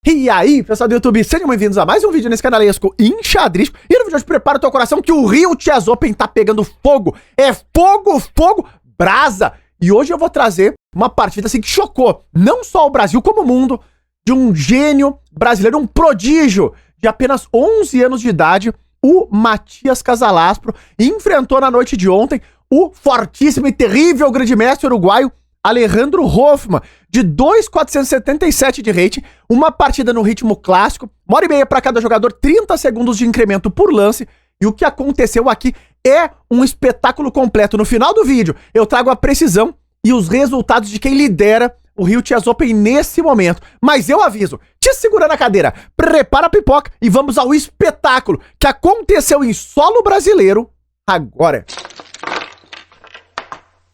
E aí, pessoal do YouTube, sejam bem-vindos a mais um vídeo nesse canalesco enxadrístico. E no vídeo de hoje, prepara o teu coração que o Rio Chess Open tá pegando fogo. É fogo, fogo, brasa. E hoje eu vou trazer uma partida assim que chocou não só o Brasil como o mundo, de um gênio brasileiro, um prodígio de apenas 11 anos de idade, o Matias Casalaspro, enfrentou na noite de ontem o fortíssimo e terrível grande mestre uruguaio Alejandro Hoffman, de 2.477 de rating, uma partida no ritmo clássico, 1h30 para cada jogador, 30 segundos de incremento por lance, e o que aconteceu aqui é um espetáculo completo. No final do vídeo, eu trago a precisão e os resultados de quem lidera o Rio Chess Open nesse momento. Mas eu aviso, te segura na cadeira, prepara a pipoca e vamos ao espetáculo que aconteceu em solo brasileiro agora.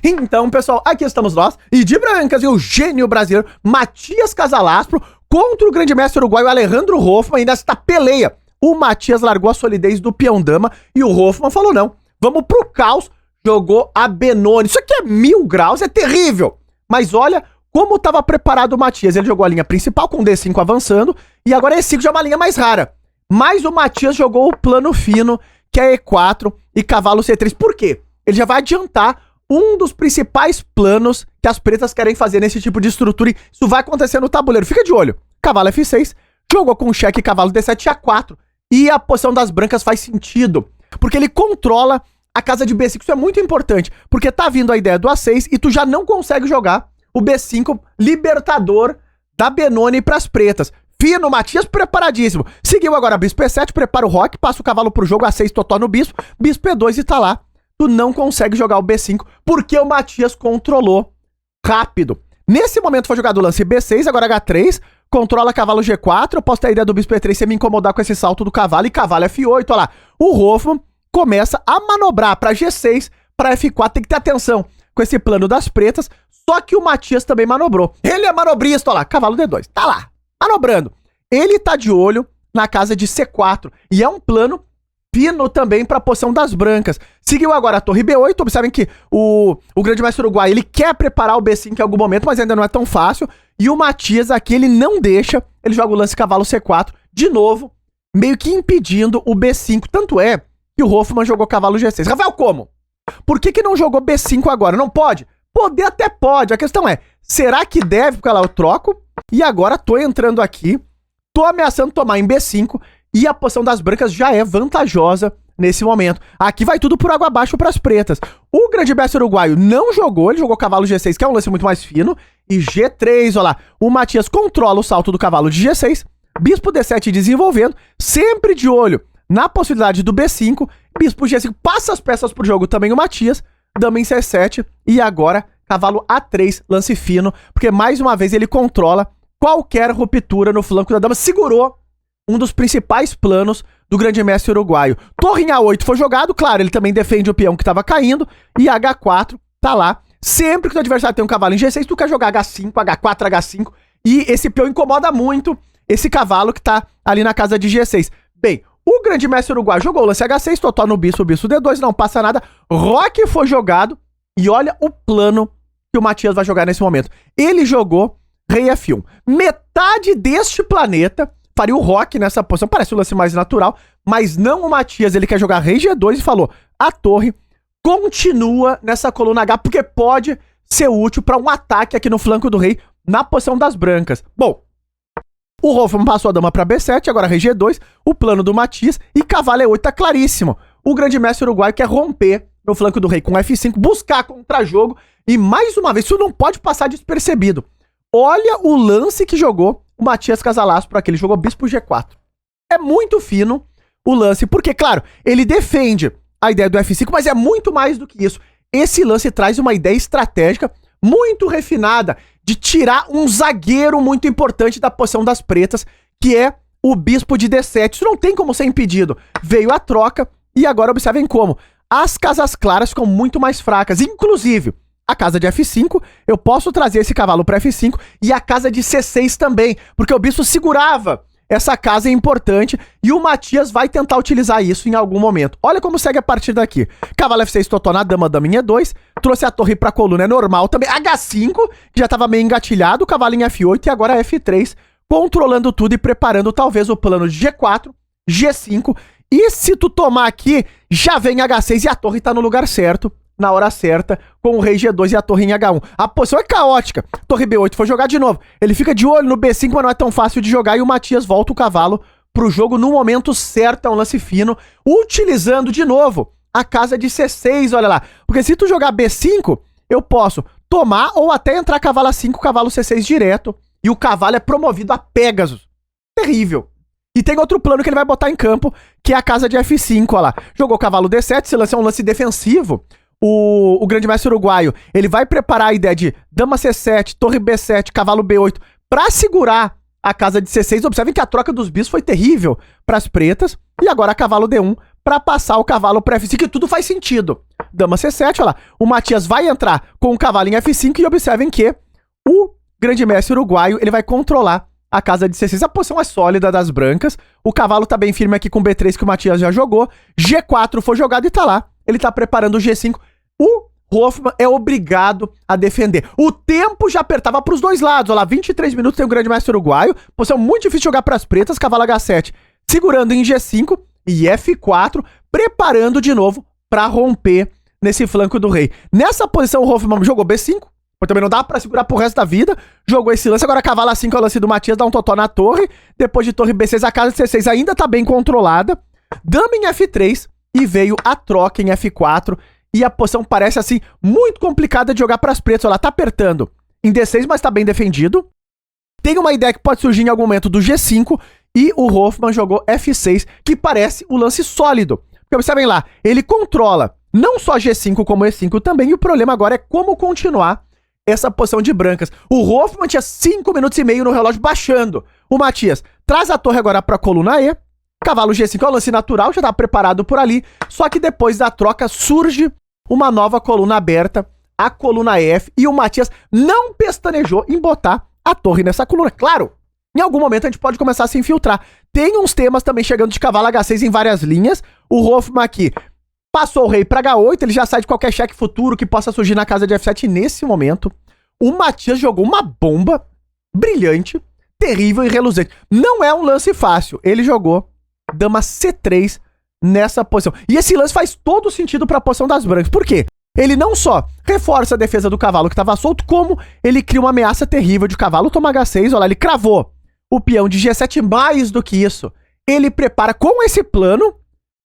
Então, pessoal, aqui estamos nós, e de brancas, e o gênio brasileiro Matias Casalaspro contra o grande mestre uruguaio Alejandro Hoffman, e nesta peleia, o Matias largou a solidez do peão-dama, e o Hoffman falou não, vamos pro caos, jogou a Benoni. Isso aqui é 1000 graus, é terrível, mas olha como estava preparado o Matias. Ele jogou a linha principal com D5 avançando, e agora E5 já é uma linha mais rara, mas o Matias jogou o plano fino, que é E4 e cavalo C3. Por quê? Ele já vai adiantar um dos principais planos que as pretas querem fazer nesse tipo de estrutura, e isso vai acontecer no tabuleiro. Fica de olho. Cavalo F6, jogou com cheque cavalo D7 A4, e a posição das brancas faz sentido, porque ele controla a casa de B5. Isso é muito importante, porque tá vindo a ideia do A6 e tu já não consegue jogar o B5 libertador da Benoni pras pretas. Fino, Matias preparadíssimo. Seguiu agora bispo E7, prepara o roque, passa o cavalo pro jogo, A6 totó no bispo, bispo E2 e tá lá. Tu não consegue jogar o B5, porque o Matias controlou rápido. Nesse momento foi jogado o lance B6, agora H3, controla cavalo G4, eu posso ter a ideia do bispo E3 sem me incomodar com esse salto do cavalo, e cavalo F8, olha lá. O Hoffman começa a manobrar para G6, para F4, tem que ter atenção com esse plano das pretas, só que o Matias também manobrou. Ele é manobrista, olha lá, cavalo D2, tá lá, manobrando. Ele tá de olho na casa de C4, e é um plano fino também para a posição das brancas. Seguiu agora a torre B8, observem que o grande mestre uruguai, ele quer preparar o B5 em algum momento, mas ainda não é tão fácil, e o Matias aqui, ele não deixa, ele joga o lance cavalo C4, de novo, meio que impedindo o B5, tanto é que o Hoffman jogou cavalo G6. Rafael, como? Por que não jogou B5 agora? Não pode? Poder até pode, a questão é, será que deve? Porque lá eu troco, e agora tô entrando aqui, tô ameaçando tomar em B5, e a posição das brancas já é vantajosa nesse momento. Aqui vai tudo por água abaixo para as pretas. O grande mestre uruguaio não jogou, ele jogou cavalo G6, que é um lance muito mais fino, e G3, olha lá. O Matias controla o salto do cavalo de G6, bispo D7 desenvolvendo, sempre de olho na possibilidade do B5, bispo G5 passa as peças pro jogo também o Matias, dama em C7, e agora cavalo A3, lance fino, porque mais uma vez ele controla qualquer ruptura no flanco da dama, segurou um dos principais planos do grande mestre uruguaio. Torre em A8 foi jogado, claro, ele também defende o peão que estava caindo, e H4 tá lá. Sempre que o adversário tem um cavalo em G6, tu quer jogar H5, H4, H5, e esse peão incomoda muito esse cavalo que tá ali na casa de G6. Bem, o grande mestre uruguaio jogou o lance H6, totó no bispo D2, não passa nada, roque foi jogado, e olha o plano que o Matias vai jogar nesse momento. Ele jogou rei F1. Metade deste planeta faria o roque nessa posição, parece o lance mais natural, mas não o Matias, ele quer jogar rei G2 e falou, a torre continua nessa coluna H, porque pode ser útil para um ataque aqui no flanco do rei, na posição das brancas. Bom, o Hoffman passou a dama para B7, agora rei G2, o plano do Matias, e cavalo E8 tá claríssimo. O grande mestre uruguaio quer romper no flanco do rei com F5, buscar contra-jogo, e mais uma vez, isso não pode passar despercebido. Olha o lance que jogou o Matias Casalaspro aqui, ele jogou bispo G4. É muito fino o lance, porque, claro, ele defende a ideia do F5, mas é muito mais do que isso. Esse lance traz uma ideia estratégica muito refinada de tirar um zagueiro muito importante da posição das pretas, que é o bispo de D7. Isso não tem como ser impedido. Veio a troca e agora observem como as casas claras ficam muito mais fracas, inclusive a casa de F5, eu posso trazer esse cavalo para F5 e a casa de C6 também, porque o bispo segurava essa casa, é importante, e o Matias vai tentar utilizar isso em algum momento. Olha como segue a partir daqui. Cavalo F6, totó na dama, dama em E2, trouxe a torre pra coluna, é normal também. H5, que já tava meio engatilhado, o cavalo em F8 e agora F3 controlando tudo e preparando talvez o plano de G4, G5, e se tu tomar aqui, já vem H6 e a torre tá no lugar certo, na hora certa, com o rei G2 e a torre em H1. A posição é caótica. Torre B8 foi jogar de novo. Ele fica de olho no B5, mas não é tão fácil de jogar, e o Matias volta o cavalo pro jogo no momento certo, é um lance fino, utilizando de novo a casa de C6, olha lá. Porque se tu jogar B5, eu posso tomar ou até entrar cavalo A5, cavalo C6 direto, e o cavalo é promovido a Pégasus. Terrível. E tem outro plano que ele vai botar em campo, que é a casa de F5, olha lá. Jogou cavalo D7, esse lance é um lance defensivo. O grande mestre uruguaio, ele vai preparar a ideia de dama C7, torre B7, cavalo B8, pra segurar a casa de C6. Observem que a troca dos bispos foi terrível pras pretas. E agora cavalo D1 pra passar o cavalo pra F5, que tudo faz sentido. Dama C7, olha lá. O Matias vai entrar com o cavalo em F5 e observem que o grande mestre uruguaio, ele vai controlar a casa de C6. A posição é sólida das brancas. O cavalo tá bem firme aqui com B3 que o Matias já jogou. G4 foi jogado e tá lá. Ele tá preparando o G5. O Hoffmann é obrigado a defender. O tempo já apertava pros dois lados. Olha lá, 23 minutos tem o grande mestre uruguaio. Posição muito difícil de jogar pras pretas. Cavalo H7 segurando em G5 e F4, preparando de novo pra romper nesse flanco do rei. Nessa posição o Hoffmann jogou B5. Mas também não dá pra segurar pro resto da vida. Jogou esse lance. Agora cavalo A5 é o lance do Matias. Dá um totó na torre. Depois de torre B6, a casa de C6 ainda tá bem controlada. Dama em F3 e veio a troca em F4. E a posição parece, assim, muito complicada de jogar pras pretas. Ela tá apertando em D6, mas tá bem defendido. Tem uma ideia que pode surgir em algum momento do G5. E o Hoffmann jogou F6, que parece o lance sólido. Porque observem lá, ele controla não só G5 como E5 também. E o problema agora é como continuar essa posição de brancas. O Hoffmann tinha 5 minutos e meio no relógio baixando. O Matias traz a torre agora pra coluna E. Cavalo G5 é o lance natural, já tá preparado por ali. Só que depois da troca surge uma nova coluna aberta, a coluna F. E o Matias não pestanejou em botar a torre nessa coluna. Claro, em algum momento a gente pode começar a se infiltrar. Tem uns temas também chegando de cavalo H6 em várias linhas. O Hoffmann aqui passou o rei para H8, ele já sai de qualquer cheque futuro que possa surgir na casa de F7 nesse momento. O Matias jogou uma bomba brilhante, terrível e reluzente. Não é um lance fácil. Ele jogou dama C3 nessa posição. E esse lance faz todo sentido para a posição das brancas. Por quê? Ele não só reforça a defesa do cavalo que estava solto, como ele cria uma ameaça terrível de cavalo tomar H6. Olha lá, ele cravou o peão de G7. Mais do que isso, ele prepara com esse plano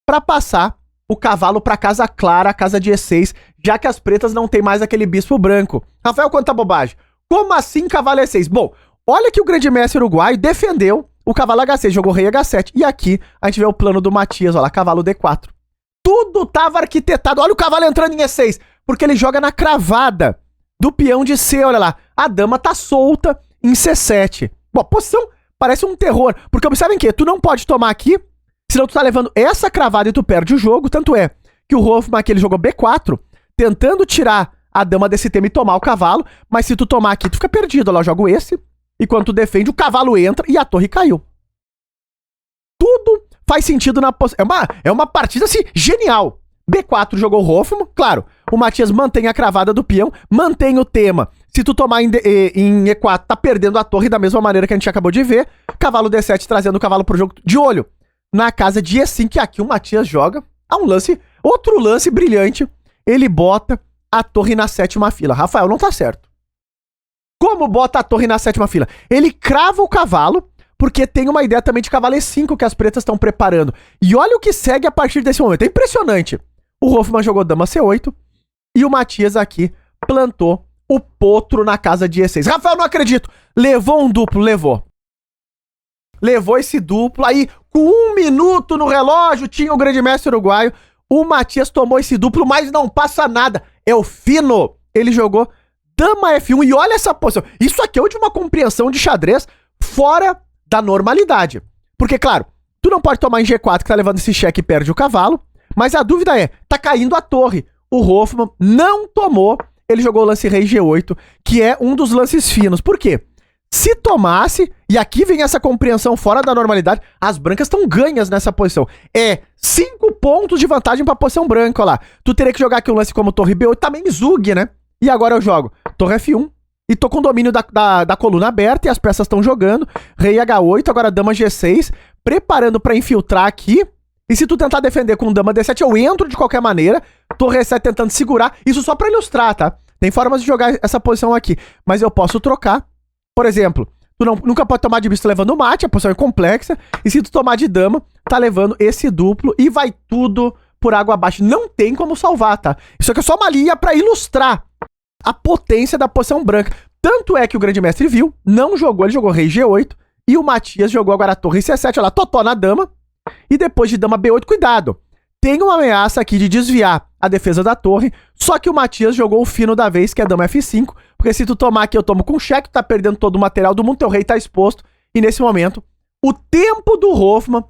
para passar o cavalo pra casa clara, a casa de E6, já que as pretas não tem mais aquele bispo branco. Rafael, quanta bobagem. Como assim cavalo E6? Bom, olha que o grande mestre uruguaio defendeu o cavalo H6, jogou rei H7. E aqui a gente vê o plano do Matias, olha lá, cavalo D4. Tudo tava arquitetado. Olha o cavalo entrando em E6, porque ele joga na cravada do peão de C, olha lá. A dama tá solta em C7. Bom, a posição parece um terror, porque observem que tu não pode tomar aqui, senão tu tá levando essa cravada e tu perde o jogo. Tanto é que o Hoffmann aqui, ele jogou B4, tentando tirar a dama desse tema e tomar o cavalo. Mas se tu tomar aqui, tu fica perdido. Olha lá, eu jogo esse. E quando tu defende, o cavalo entra e a torre caiu. Tudo faz sentido na posição. É uma partida, assim, genial. B4 jogou o Hoffmann. Claro, o Matias mantém a cravada do peão, mantém o tema. Se tu tomar em E4, tá perdendo a torre da mesma maneira que a gente acabou de ver. Cavalo D7 trazendo o cavalo pro jogo. De olho na casa de E5, que aqui o Matias joga. Há um lance, outro lance brilhante. Ele bota a torre na 7ª fila. Rafael, não tá certo. Como bota a torre na 7ª fila? Ele crava o cavalo, porque tem uma ideia também de cavalo E5 que as pretas estão preparando. E olha o que segue a partir desse momento. É impressionante. O Hoffmann jogou dama C8 e o Matias aqui plantou o potro na casa de E6. Rafael, não acredito. Levou um duplo, levou. Levou esse duplo aí, com 1 minuto no relógio, tinha o grande mestre uruguaio. O Matias tomou esse duplo, mas não passa nada. É o fino. Ele jogou dama F1 e olha essa posição. Isso aqui é de uma compreensão de xadrez fora da normalidade. Porque, claro, tu não pode tomar em G4 que tá levando esse cheque e perde o cavalo. Mas a dúvida é, tá caindo a torre. O Hoffmann não tomou. Ele jogou o lance rei G8, que é um dos lances finos. Por quê? Se tomasse, e aqui vem essa compreensão fora da normalidade, as brancas estão ganhas nessa posição. É 5 pontos de vantagem pra posição branca, ó lá. Tu teria que jogar aqui um lance como torre B8, também zug, né? E agora eu jogo torre F1 e tô com o domínio da coluna aberta e as peças estão jogando. Rei H8, agora dama G6, preparando pra infiltrar aqui. E se tu tentar defender com dama D7, eu entro de qualquer maneira. Torre E7 tentando segurar. Isso só pra ilustrar, tá? Tem formas de jogar essa posição aqui. Mas eu posso trocar. Por exemplo, tu nunca pode tomar de bispo levando mate, a posição é complexa. E se tu tomar de dama, tá levando esse duplo e vai tudo por água abaixo. Não tem como salvar, tá? Isso aqui é só uma linha pra ilustrar a potência da posição branca. Tanto é que o grande mestre viu, não jogou, ele jogou rei G8. E o Matias jogou agora a torre C7, olha lá, totó na dama. E depois de dama B8, cuidado. Tem uma ameaça aqui de desviar a defesa da torre, só que o Matias jogou o fino da vez, que é dama F5, porque se tu tomar aqui, eu tomo com cheque, tu tá perdendo todo o material do mundo, teu rei tá exposto, e nesse momento, o tempo do Hoffmann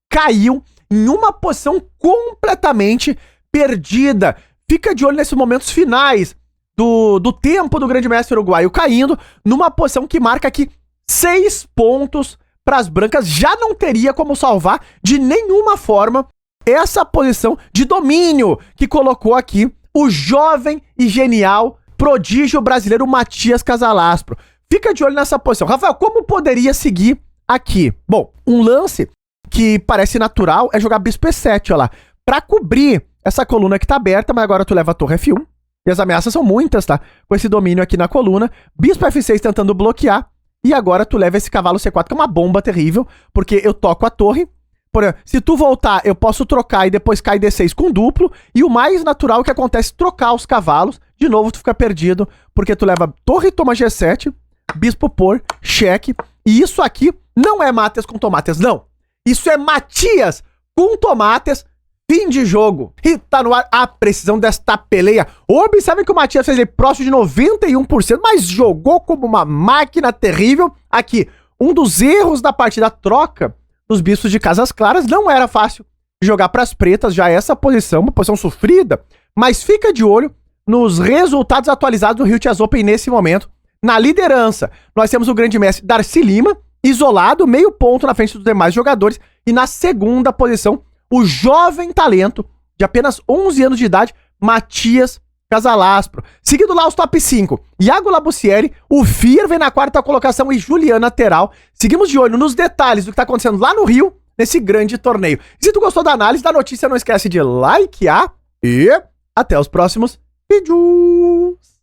caiu em uma posição completamente perdida. Fica de olho nesses momentos finais do tempo do grande mestre uruguaio caindo, numa posição que marca aqui 6 pontos para as brancas. Já não teria como salvar de nenhuma forma essa posição de domínio que colocou aqui o jovem e genial prodígio brasileiro Matias Casalaspro. Fica de olho nessa posição. Rafael, como poderia seguir aqui? Bom, um lance que parece natural é jogar bispo E7, ó lá, pra cobrir essa coluna que tá aberta, mas agora tu leva a torre F1, e as ameaças são muitas, tá? Com esse domínio aqui na coluna, bispo F6 tentando bloquear, e agora tu leva esse cavalo C4, que é uma bomba terrível, porque eu toco a torre. Por exemplo, se tu voltar, eu posso trocar e depois cai D6 com duplo, e o mais natural que acontece é trocar os cavalos, de novo tu fica perdido, porque tu leva torre, toma G7, bispo por, cheque, e isso aqui não é Matias com tomates, não. Isso é Matias com tomates, fim de jogo. E tá no ar a precisão desta peleia. Observe que o Matias fez ele próximo de 91%, mas jogou como uma máquina terrível. Aqui, um dos erros da partida, a troca dos bispos de casas claras. Não era fácil jogar para as pretas, já essa posição, uma posição sofrida. Mas fica de olho nos resultados atualizados do Rio Chess Open nesse momento. Na liderança, nós temos o grande mestre Darcy Lima, isolado, meio ponto na frente dos demais jogadores. E na segunda posição, o jovem talento, de apenas 11 anos de idade, Matias Casalaspro. Seguindo lá os top 5, Iago Labussieri, o Fier vem na quarta colocação e Juliana Teral. Seguimos de olho nos detalhes do que tá acontecendo lá no Rio, nesse grande torneio. E se tu gostou da análise da notícia, não esquece de likear e até os próximos vídeos.